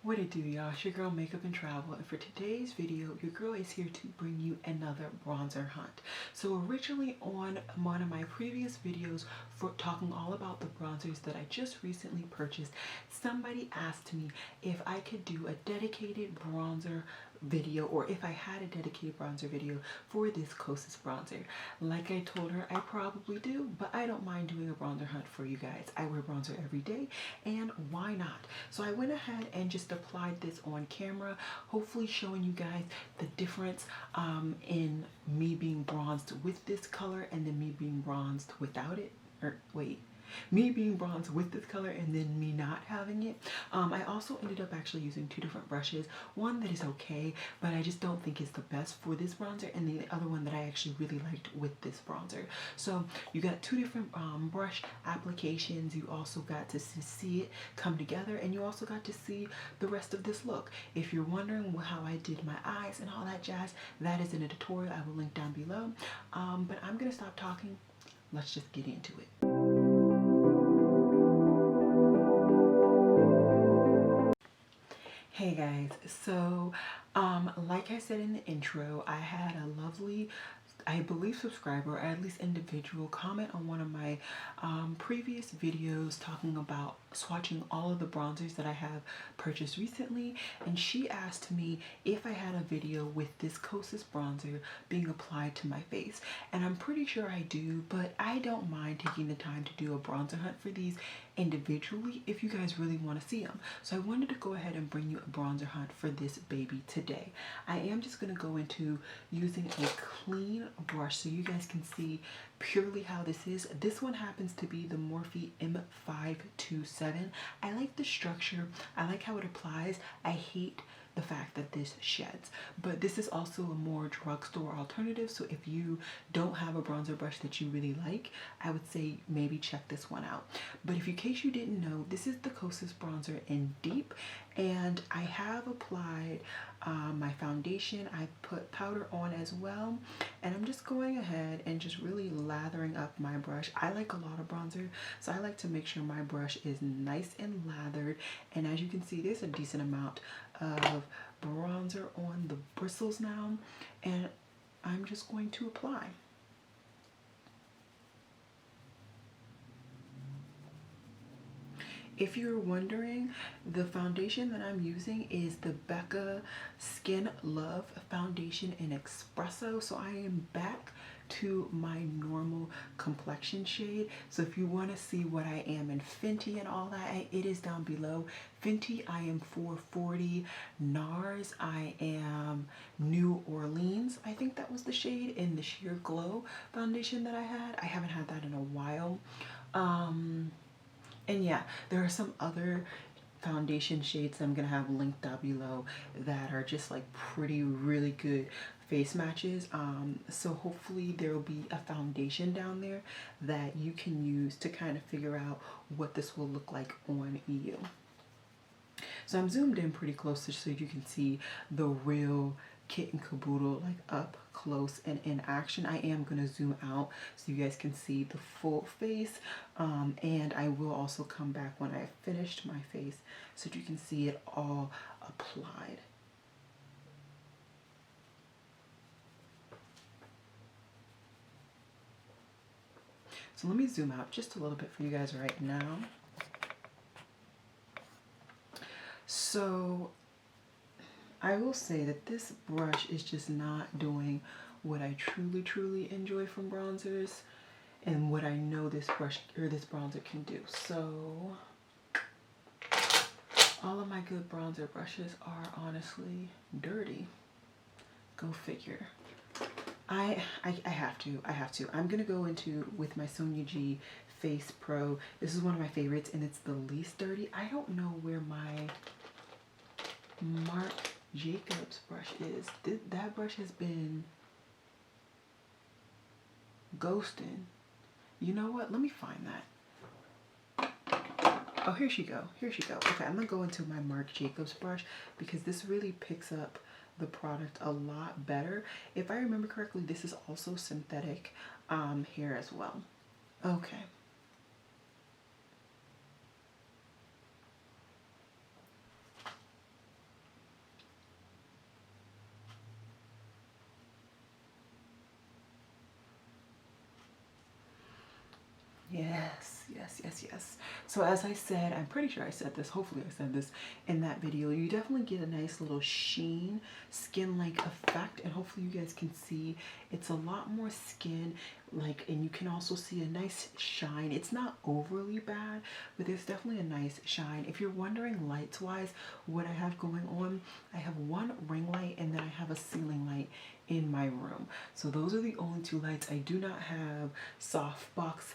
What it do, y'all? It's your girl Makeup and Travel, and for today's video your girl is here to bring you another bronzer hunt. So originally on one of my previous videos for talking all about the bronzers that I just recently purchased, somebody asked me if I could do a dedicated bronzer video, or if I had a dedicated bronzer video for this Kosas bronzer. Like I told her, I probably do, but I don't mind doing a bronzer hunt for you guys. I wear bronzer every day, and why not? So I went ahead and just applied this on camera, hopefully showing you guys the difference in me being bronzed with this color and then me being bronzed without it. Or wait, me being bronzed with this color and then me not having it. I also ended up actually using two different brushes, one that is okay but I just don't think is the best for this bronzer, and the other one that I actually really liked with this bronzer. So you got two different brush applications. You also got to see it come together, and you also got to see the rest of this look. If you're wondering how I did my eyes and all that jazz, that is in a tutorial I will link down below. But I'm gonna stop talking. Let's just get into it. Hey guys, so like I said in the intro, I had a lovely, I believe, subscriber, or at least individual, comment on one of my previous videos talking about swatching all of the bronzers that I have purchased recently, and she asked me if I had a video with this Kosas bronzer being applied to my face, and I'm pretty sure I do, but I don't mind taking the time to do a bronzer hunt for these individually if you guys really want to see them. So I wanted to go ahead and bring you a bronzer hunt for this baby today. I am just going to go into using a clean brush so you guys can see purely how this is. This one happens to be the Morphe M527. I like the structure. I like how it applies. I hate the fact that this sheds, but this is also a more drugstore alternative, so if you don't have a bronzer brush that you really like, I would say maybe check this one out. But if in case you didn't know, this is the Kosas bronzer in Deep, and I have applied my foundation. I put powder on as well, and I'm just going ahead and just really lathering up my brush. I like a lot of bronzer, so I like to make sure my brush is nice and lathered, and as you can see, there's a decent amount of bronzer on the bristles now, and I'm just going to apply. If you're wondering, the foundation that I'm using is the Becca Skin Love foundation in Espresso, so I am back to my normal complexion shade. So if you want to see what I am in Fenty and all that, it is down below. Fenty, I am 440. NARS, I am New Orleans. I think that was the shade in the Sheer Glow foundation that I had. I haven't had that in a while. And yeah, there are some other foundation shades that I'm gonna have linked down below that are just like pretty, really good face matches. So hopefully there will be a foundation down there that you can use to kind of figure out what this will look like on you. So I'm zoomed in pretty close so you can see the real kit and caboodle, like up close and in action. I am going to zoom out so you guys can see the full face, and I will also come back when I have finished my face so you can see it all applied. So let me zoom out just a little bit for you guys right now. So I will say that this brush is just not doing what I truly enjoy from bronzers and what I know this brush or this bronzer can do. So all of my good bronzer brushes are honestly dirty. Go figure. I have to. I'm gonna go into with my Sonia G Face Pro. This is one of my favorites, and it's the least dirty. I don't know where my Marc Jacobs brush is. That brush has been ghosting. You know what? Let me find that. Oh, here she go. Here she go. Okay, I'm gonna go into my Marc Jacobs brush because this really picks up the product a lot better. If I remember correctly, this is also synthetic hair as well. Okay. Yes, yes, yes. So as I said, I'm pretty sure I said this, hopefully I said this in that video, you definitely get a nice little sheen, skin-like effect, and hopefully you guys can see it's a lot more skin, like, and you can also see a nice shine. It's not overly bad, but there's definitely a nice shine. If you're wondering lights-wise what I have going on, I have one ring light and then I have a ceiling light in my room. So those are the only two lights. I do not have softbox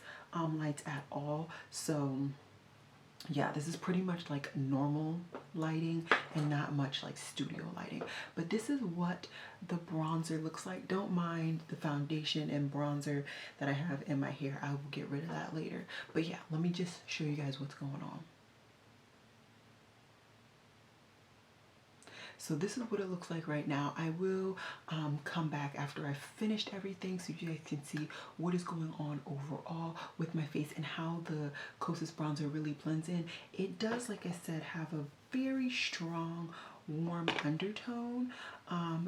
lights at all. So yeah, this is pretty much like normal lighting and not much like studio lighting. But this is what the bronzer looks like. Don't mind the foundation and bronzer that I have in my hair. I will get rid of that later. But yeah, let me just show you guys what's going on. So this is what it looks like right now. I will come back after I've finished everything so you guys can see what is going on overall with my face and how the Kosas bronzer really blends in. It does, like I said, have a very strong warm undertone,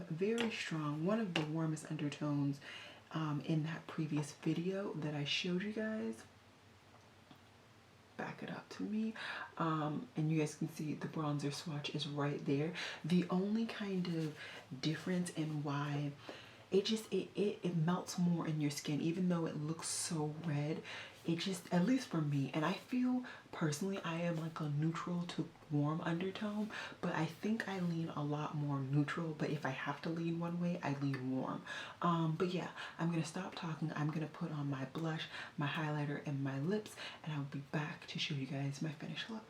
very strong, one of the warmest undertones in that previous video that I showed you guys. Back it up to me, and you guys can see the bronzer swatch is right there. The only kind of difference in why it melts more in your skin, even though it looks so red, it just, at least for me, and I feel personally I am like a neutral to warm undertone, but I think I lean a lot more neutral, but if I have to lean one way, I lean warm. But yeah, I'm gonna stop talking. I'm gonna put on my blush, my highlighter, and my lips, and I'll be back to show you guys my finished look.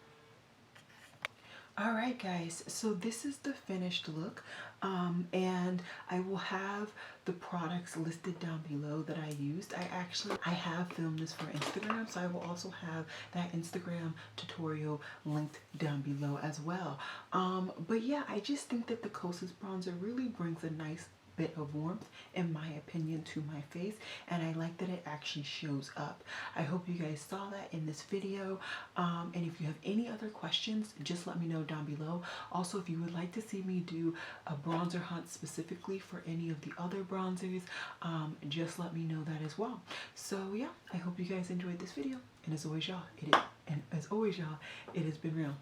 Alright guys, so this is the finished look, and I will have the products listed down below that I used. I have filmed this for Instagram, so I will also have that Instagram tutorial linked down below as well. But yeah, I just think that the Kosas bronzer really brings a nice bit of warmth, in my opinion, to my face, and I like that it actually shows up. I hope you guys saw that in this video, and if you have any other questions, just let me know down below. Also, if you would like to see me do a bronzer hunt specifically for any of the other bronzers, just let me know that as well. So yeah, I hope you guys enjoyed this video, and as always y'all, it has been real.